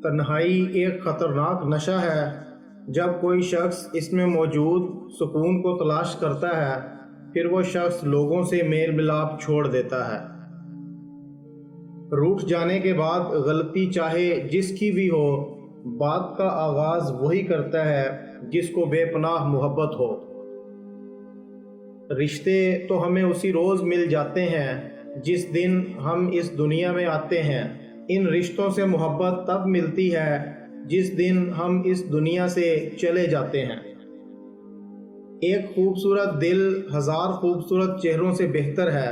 تنہائی ایک خطرناک نشہ ہے۔ جب کوئی شخص اس میں موجود سکون کو تلاش کرتا ہے پھر وہ شخص لوگوں سے میل ملاپ چھوڑ دیتا ہے۔ روٹھ جانے کے بعد غلطی چاہے جس کی بھی ہو، بات کا آغاز وہی کرتا ہے جس کو بے پناہ محبت ہو۔ رشتے تو ہمیں اسی روز مل جاتے ہیں جس دن ہم اس دنیا میں آتے ہیں۔ ان رشتوں سے محبت تب ملتی ہے جس دن ہم اس دنیا سے چلے جاتے ہیں۔ ایک خوبصورت دل ہزار خوبصورت چہروں سے بہتر ہے،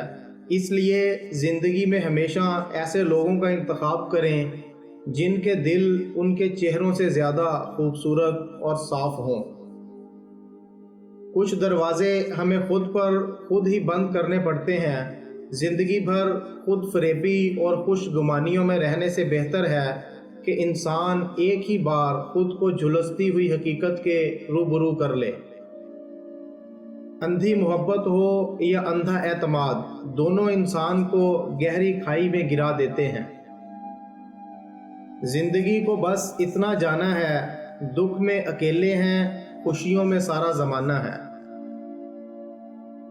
اس لیے زندگی میں ہمیشہ ایسے لوگوں کا انتخاب کریں جن کے دل ان کے چہروں سے زیادہ خوبصورت اور صاف ہوں۔ کچھ دروازے ہمیں خود پر خود ہی بند کرنے پڑتے ہیں۔ زندگی بھر خود فریبی اور خوش گمانیوں میں رہنے سے بہتر ہے کہ انسان ایک ہی بار خود کو جھلستی ہوئی حقیقت کے روبرو کر لے۔ اندھی محبت ہو یا اندھا اعتماد، دونوں انسان کو گہری کھائی میں گرا دیتے ہیں۔ زندگی کو بس اتنا جانا ہے، دکھ میں اکیلے ہیں، خوشیوں میں سارا زمانہ ہے۔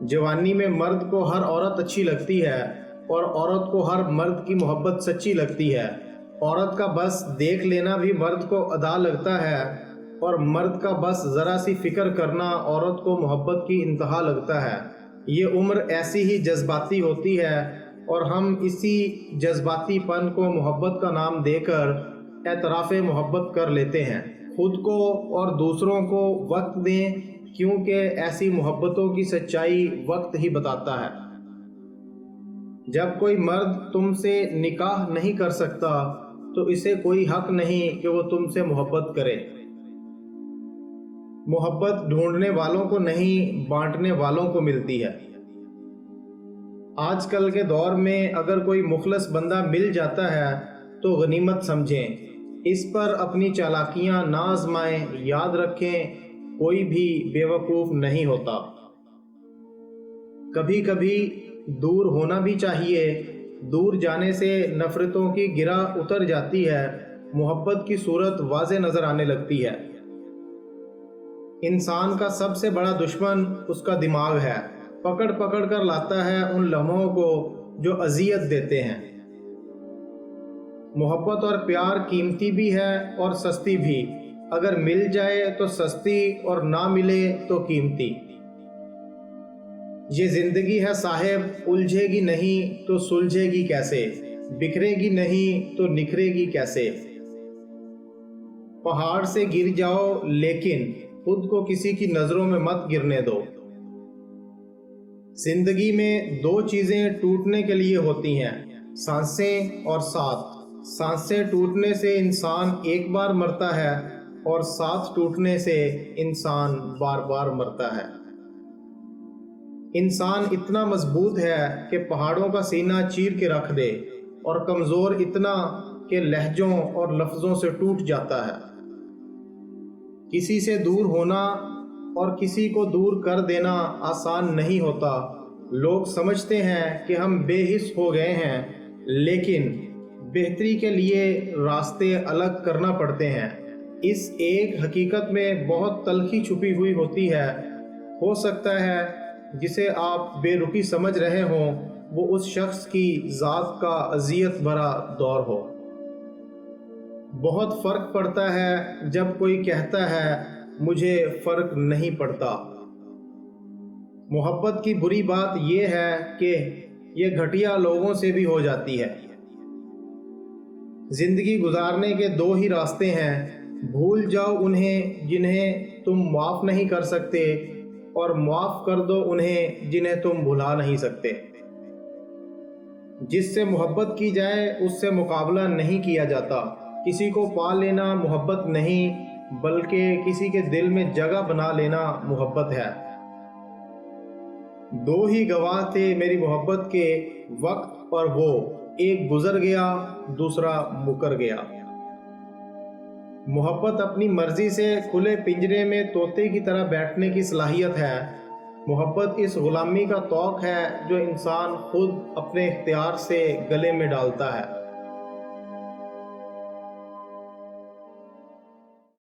جوانی میں مرد کو ہر عورت اچھی لگتی ہے اور عورت کو ہر مرد کی محبت سچی لگتی ہے۔ عورت کا بس دیکھ لینا بھی مرد کو ادا لگتا ہے اور مرد کا بس ذرا سی فکر کرنا عورت کو محبت کی انتہا لگتا ہے۔ یہ عمر ایسی ہی جذباتی ہوتی ہے اور ہم اسی جذباتی پن کو محبت کا نام دے کر اعتراف محبت کر لیتے ہیں۔ خود کو اور دوسروں کو وقت دیں، کیونکہ ایسی محبتوں کی سچائی وقت ہی بتاتا ہے۔ جب کوئی مرد تم سے نکاح نہیں کر سکتا تو اسے کوئی حق نہیں کہ وہ تم سے محبت کرے۔ محبت ڈھونڈنے والوں کو نہیں، بانٹنے والوں کو ملتی ہے۔ آج کل کے دور میں اگر کوئی مخلص بندہ مل جاتا ہے تو غنیمت سمجھیں، اس پر اپنی چالاکیاں نہ آزمائیں۔ یاد رکھیں، کوئی بھی بے وقوف نہیں ہوتا۔ کبھی کبھی دور ہونا بھی چاہیے، دور جانے سے نفرتوں کی گرہ اتر جاتی ہے، محبت کی صورت واضح نظر آنے لگتی ہے۔ انسان کا سب سے بڑا دشمن اس کا دماغ ہے، پکڑ پکڑ کر لاتا ہے ان لمحوں کو جو اذیت دیتے ہیں۔ محبت اور پیار قیمتی بھی ہے اور سستی بھی، اگر مل جائے تو سستی اور نہ ملے تو قیمتی۔ یہ زندگی ہے صاحب، الجھے گی نہیں تو سلجھے گی کیسے، بکھرے گی نہیں تو نکھرے گی کیسے۔ پہاڑ سے گر جاؤ لیکن خود کو کسی کی نظروں میں مت گرنے دو۔ زندگی میں دو چیزیں ٹوٹنے کے لیے ہوتی ہیں، سانسیں اور ساتھ۔ سانسیں ٹوٹنے سے انسان ایک بار مرتا ہے اور ساتھ ٹوٹنے سے انسان بار بار مرتا ہے۔ انسان اتنا مضبوط ہے کہ پہاڑوں کا سینہ چیر کے رکھ دے اور کمزور اتنا کہ لہجوں اور لفظوں سے ٹوٹ جاتا ہے۔ کسی سے دور ہونا اور کسی کو دور کر دینا آسان نہیں ہوتا۔ لوگ سمجھتے ہیں کہ ہم بے حس ہو گئے ہیں، لیکن بہتری کے لیے راستے الگ کرنا پڑتے ہیں۔ اس ایک حقیقت میں بہت تلخی چھپی ہوئی ہوتی ہے۔ ہو سکتا ہے جسے آپ بے رخی سمجھ رہے ہوں وہ اس شخص کی ذات کا اذیت بھرا دور ہو۔ بہت فرق پڑتا ہے جب کوئی کہتا ہے مجھے فرق نہیں پڑتا۔ محبت کی بری بات یہ ہے کہ یہ گھٹیا لوگوں سے بھی ہو جاتی ہے۔ زندگی گزارنے کے دو ہی راستے ہیں، بھول جاؤ انہیں جنہیں تم معاف نہیں کر سکتے اور معاف کر دو انہیں جنہیں تم بھلا نہیں سکتے۔ جس سے محبت کی جائے اس سے مقابلہ نہیں کیا جاتا۔ کسی کو پا لینا محبت نہیں بلکہ کسی کے دل میں جگہ بنا لینا محبت ہے۔ دو ہی گواہ تھے میری محبت کے، وقت اور وہ، ایک گزر گیا دوسرا مکر گیا۔ محبت اپنی مرضی سے کھلے پنجرے میں طوطے کی طرح بیٹھنے کی صلاحیت ہے۔ محبت اس غلامی کا طوق ہے جو انسان خود اپنے اختیار سے گلے میں ڈالتا ہے۔